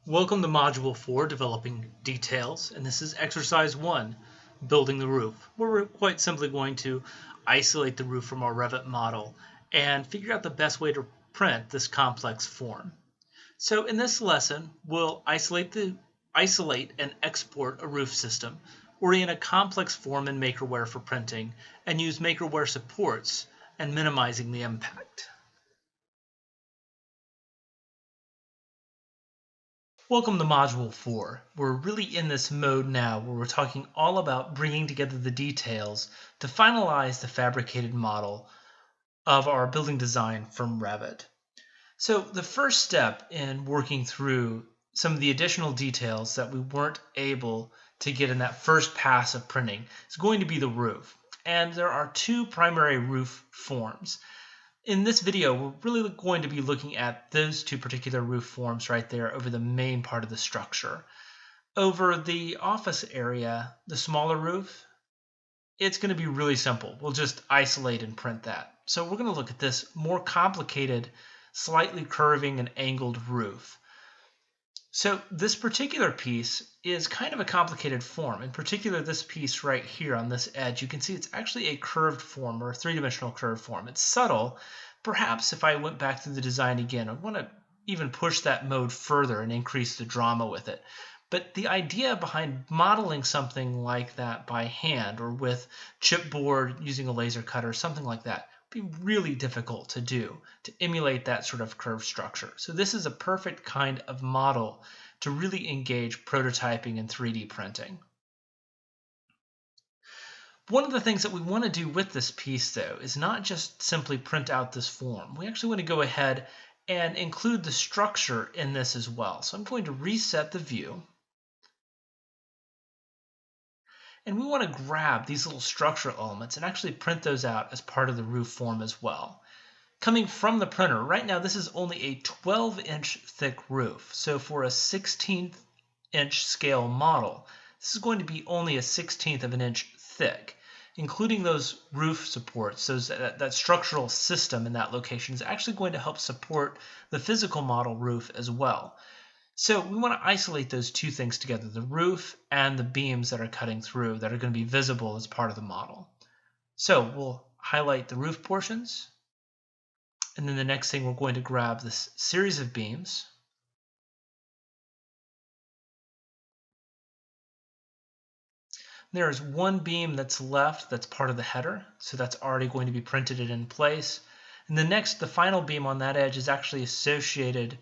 Welcome to Module 4, Developing Details, and this is Exercise 1, Building the Roof, where we're quite simply going to isolate the roof from our Revit model and figure out the best way to print this complex form. So in this lesson, we'll isolate and export a roof system, orient a complex form in Makerware for printing, and use Makerware supports and minimizing the impact. Welcome to Module 4. We're really in this mode now where we're talking all about bringing together the details to finalize the fabricated model of our building design from Revit. So the first step in working through some of the additional details that we weren't able to get in that first pass of printing is going to be the roof. And there are two primary roof forms. In this video, we're really going to be looking at those two particular roof forms right there over the main part of the structure. Over the office area, the smaller roof, it's going to be really simple. We'll just isolate and print that. So we're going to look at this more complicated, slightly curving and angled roof. So this particular piece is kind of a complicated form. In particular, this piece right here on this edge, you can see it's actually a curved form or a three-dimensional curved form. It's subtle. Perhaps if I went back through the design again, I want to even push that mode further and increase the drama with it. But the idea behind modeling something like that by hand or with chipboard using a laser cutter, something like that, would be really difficult to do, to emulate that sort of curved structure. So this is a perfect kind of model to really engage prototyping and 3D printing. One of the things that we want to do with this piece, though, is not just simply print out this form. We actually want to go ahead and include the structure in this as well. So I'm going to reset the view. And we want to grab these little structural elements and actually print those out as part of the roof form as well. Coming from the printer, right now this is only a 12-inch thick roof. So for a 16-inch scale model, this is going to be only a 1/16 of an inch thick. Including those roof supports, that structural system in that location is actually going to help support the physical model roof as well. So we want to isolate those two things together, the roof and the beams that are cutting through that are going to be visible as part of the model. So we'll highlight the roof portions, and then the next thing we're going to grab this series of beams. There is one beam that's left that's part of the header, so that's already going to be printed in place. And the final beam on that edge is actually associated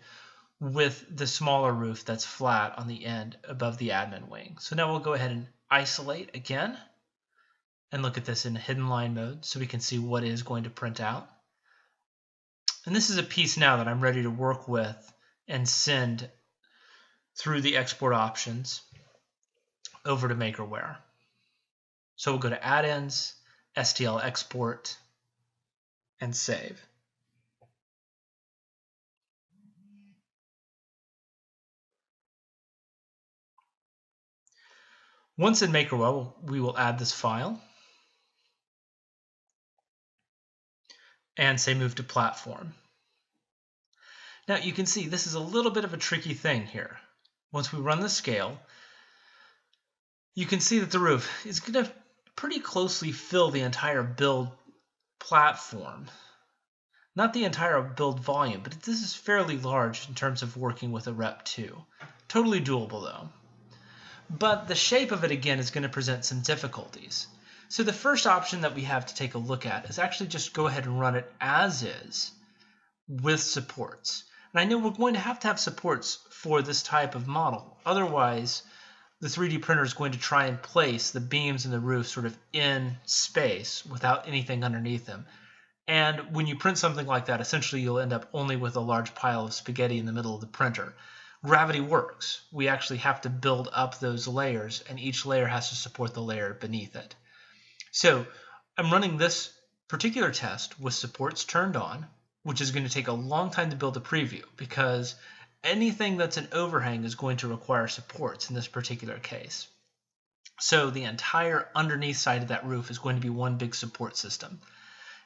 with the smaller roof that's flat on the end above the admin wing. So now we'll go ahead and isolate again and look at this in hidden line mode so we can see what is going to print out. And this is a piece now that I'm ready to work with and send through the export options over to Makerware. So we'll go to Add-ins, STL Export, and Save. Once in Makerware, we will add this file and say Move to Platform. Now you can see this is a little bit of a tricky thing here. Once we run the scale, you can see that the roof is going to pretty closely fill the entire build platform. Not the entire build volume, but this is fairly large in terms of working with a Rep 2. Totally doable though. But the shape of it again is going to present some difficulties. So the first option that we have to take a look at is actually just go ahead and run it as is with supports. And I know we're going to have supports for this type of model. Otherwise, the 3D printer is going to try and place the beams and the roof sort of in space without anything underneath them. And when you print something like that, essentially you'll end up only with a large pile of spaghetti in the middle of the printer. Gravity works. We actually have to build up those layers, and each layer has to support the layer beneath it. So I'm running this particular test with supports turned on, which is going to take a long time to build a preview because anything that's an overhang is going to require supports in this particular case. So the entire underneath side of that roof is going to be one big support system.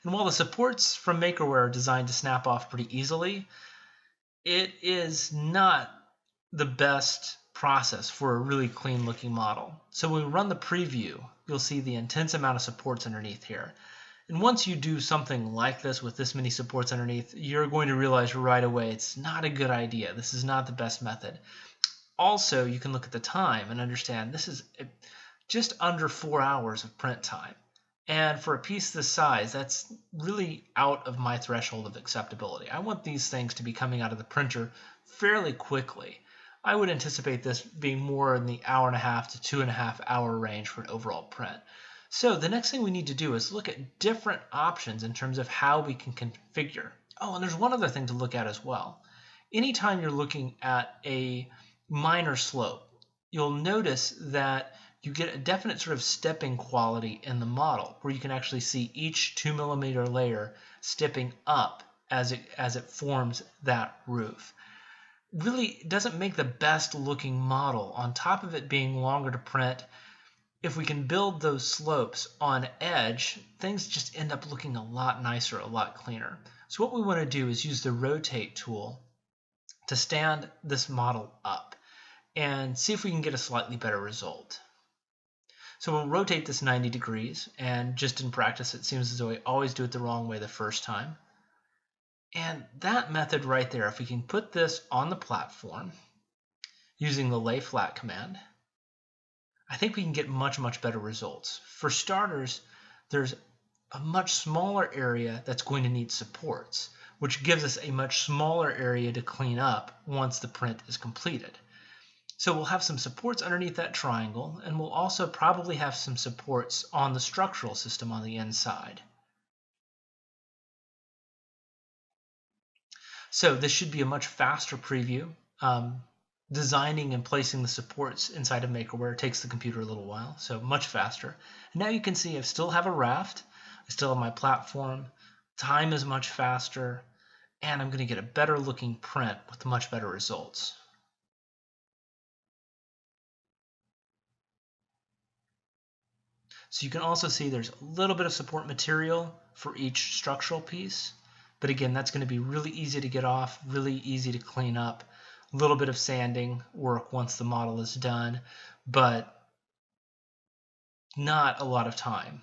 And while the supports from Makerware are designed to snap off pretty easily, it is not the best process for a really clean looking model. So when we run the preview, you'll see the intense amount of supports underneath here. And once you do something like this with this many supports underneath, you're going to realize right away it's not a good idea. This is not the best method. Also, you can look at the time and understand this is just under 4 hours of print time. And for a piece this size, that's really out of my threshold of acceptability. I want these things to be coming out of the printer fairly quickly. I would anticipate this being more in the 1.5 to 2.5 hour range for an overall print. So the next thing we need to do is look at different options in terms of how we can configure. Oh, and there's one other thing to look at as well. Anytime you're looking at a minor slope, you'll notice that you get a definite sort of stepping quality in the model where you can actually see each 2mm layer stepping up as it forms that roof. Really doesn't make the best looking model. On top of it being longer to print, if we can build those slopes on edge, things just end up looking a lot nicer, a lot cleaner. So what we want to do is use the rotate tool to stand this model up and see if we can get a slightly better result. So we'll rotate this 90 degrees, and just in practice it seems as though I always do it the wrong way the first time. And that method right there, if we can put this on the platform using the lay flat command, I think we can get much, much better results. For starters, there's a much smaller area that's going to need supports, which gives us a much smaller area to clean up once the print is completed. So we'll have some supports underneath that triangle, and we'll also probably have some supports on the structural system on the inside. So this should be a much faster preview. Designing and placing the supports inside of MakerWare takes the computer a little while, so much faster. And now you can see I still have a raft, I still have my platform, time is much faster, and I'm going to get a better looking print with much better results. So you can also see there's a little bit of support material for each structural piece, but again, that's going to be really easy to get off, really easy to clean up. A little bit of sanding work once the model is done, but not a lot of time.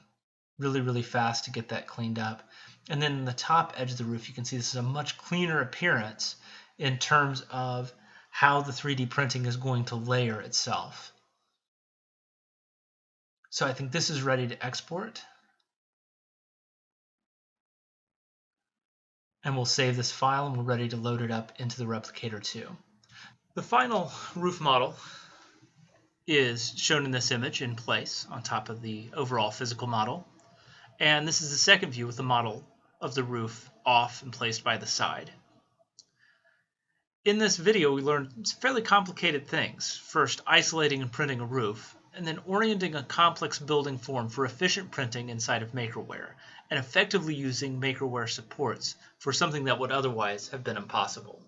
Really, really fast to get that cleaned up. And then in the top edge of the roof, you can see this is a much cleaner appearance in terms of how the 3D printing is going to layer itself. So I think this is ready to export. And we'll save this file and we're ready to load it up into the replicator too. The final roof model is shown in this image in place on top of the overall physical model. And this is the second view with the model of the roof off and placed by the side. In this video, we learned some fairly complicated things. First, isolating and printing a roof, and then orienting a complex building form for efficient printing inside of MakerWare, and effectively using MakerWare supports for something that would otherwise have been impossible.